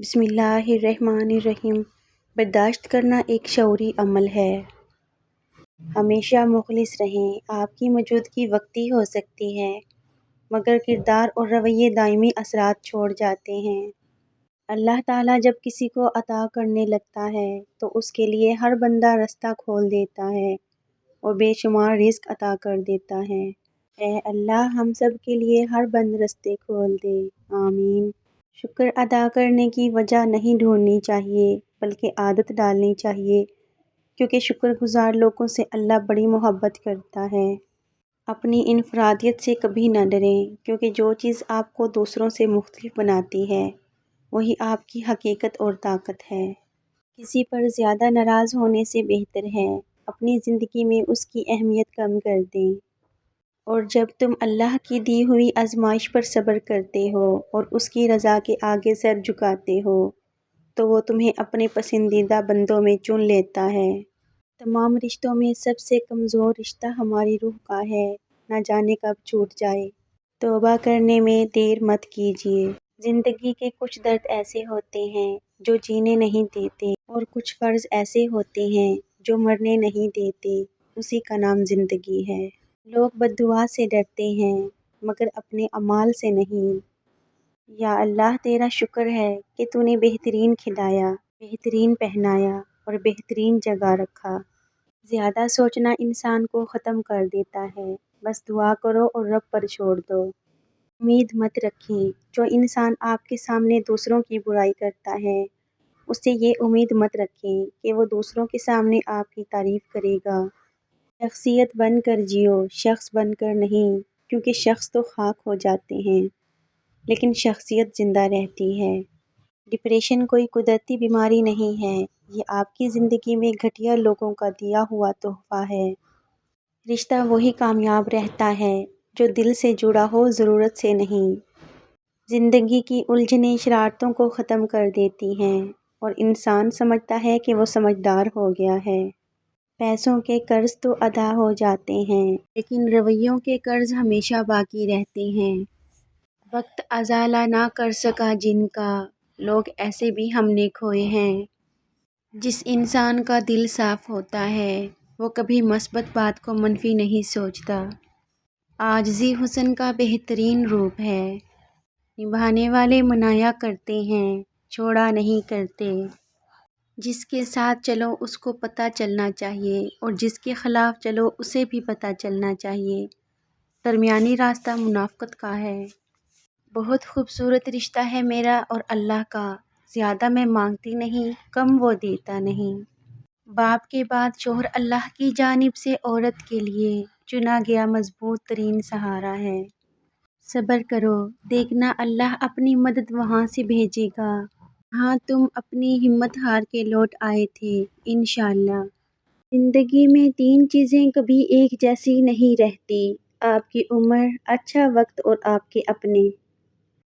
بسم اللہ الرحمن الرحیم۔ برداشت کرنا ایک شعوری عمل ہے۔ ہمیشہ مخلص رہیں۔ آپ کی موجودگی وقتی ہو سکتی ہے، مگر کردار اور رویے دائمی اثرات چھوڑ جاتے ہیں۔ اللہ تعالیٰ جب کسی کو عطا کرنے لگتا ہے تو اس کے لیے ہر بندہ رستہ کھول دیتا ہے اور بے شمار رزق عطا کر دیتا ہے۔ اے اللہ ہم سب کے لیے ہر بند رستے کھول دے، آمین۔ شکر ادا کرنے کی وجہ نہیں ڈھونڈنی چاہیے بلکہ عادت ڈالنی چاہیے، کیونکہ شکر گزار لوگوں سے اللہ بڑی محبت کرتا ہے۔ اپنی انفرادیت سے کبھی نہ ڈریں، کیونکہ جو چیز آپ کو دوسروں سے مختلف بناتی ہے وہی آپ کی حقیقت اور طاقت ہے۔ کسی پر زیادہ ناراض ہونے سے بہتر ہے اپنی زندگی میں اس کی اہمیت کم کر دیں۔ اور جب تم اللہ کی دی ہوئی آزمائش پر صبر کرتے ہو اور اس کی رضا کے آگے سر جھکاتے ہو تو وہ تمہیں اپنے پسندیدہ بندوں میں چن لیتا ہے۔ تمام رشتوں میں سب سے کمزور رشتہ ہماری روح کا ہے، نہ جانے کب چھوٹ جائے۔ توبہ کرنے میں دیر مت کیجیے۔ زندگی کے کچھ درد ایسے ہوتے ہیں جو جینے نہیں دیتے، اور کچھ فرض ایسے ہوتے ہیں جو مرنے نہیں دیتے، اسی کا نام زندگی ہے۔ لوگ بد دعا سے ڈرتے ہیں مگر اپنے اعمال سے نہیں۔ یا اللہ تیرا شکر ہے کہ تو نے بہترین کھلایا، بہترین پہنایا اور بہترین جگہ رکھا۔ زیادہ سوچنا انسان کو ختم کر دیتا ہے، بس دعا کرو اور رب پر چھوڑ دو۔ امید مت رکھیں۔ جو انسان آپ کے سامنے دوسروں کی برائی کرتا ہے اس سے یہ امید مت رکھیں کہ وہ دوسروں کے سامنے آپ کی تعریف کرے گا۔ شخصیت بن کر جیو، شخص بن کر نہیں، کیونکہ شخص تو خاک ہو جاتے ہیں لیکن شخصیت زندہ رہتی ہے۔ ڈپریشن کوئی قدرتی بیماری نہیں ہے، یہ آپ کی زندگی میں گھٹیا لوگوں کا دیا ہوا تحفہ ہے۔ رشتہ وہی کامیاب رہتا ہے جو دل سے جڑا ہو، ضرورت سے نہیں۔ زندگی کی الجھنیں شرارتوں کو ختم کر دیتی ہیں اور انسان سمجھتا ہے کہ وہ سمجھدار ہو گیا ہے۔ پیسوں کے قرض تو ادا ہو جاتے ہیں لیکن رویوں کے قرض ہمیشہ باقی رہتے ہیں۔ وقت ازالہ نہ کر سکا جن کا، لوگ ایسے بھی ہم نے کھوئے ہیں۔ جس انسان کا دل صاف ہوتا ہے وہ کبھی مثبت بات کو منفی نہیں سوچتا۔ عاجزی حسن کا بہترین روپ ہے۔ نبھانے والے منایا کرتے ہیں، چھوڑا نہیں کرتے۔ جس کے ساتھ چلو اس کو پتہ چلنا چاہیے اور جس کے خلاف چلو اسے بھی پتہ چلنا چاہیے۔ درمیانی راستہ منافقت کا ہے۔ بہت خوبصورت رشتہ ہے میرا اور اللہ کا، زیادہ میں مانگتی نہیں، کم وہ دیتا نہیں۔ باپ کے بعد شوہر اللہ کی جانب سے عورت کے لیے چنا گیا مضبوط ترین سہارا ہے۔ صبر کرو، دیکھنا اللہ اپنی مدد وہاں سے بھیجے گا جہاں تم اپنی ہمت ہار کے لوٹ آئے تھے، انشاءاللہ۔ زندگی میں تین چیزیں کبھی ایک جیسی نہیں رہتی: آپ کی عمر، اچھا وقت اور آپ کے اپنے۔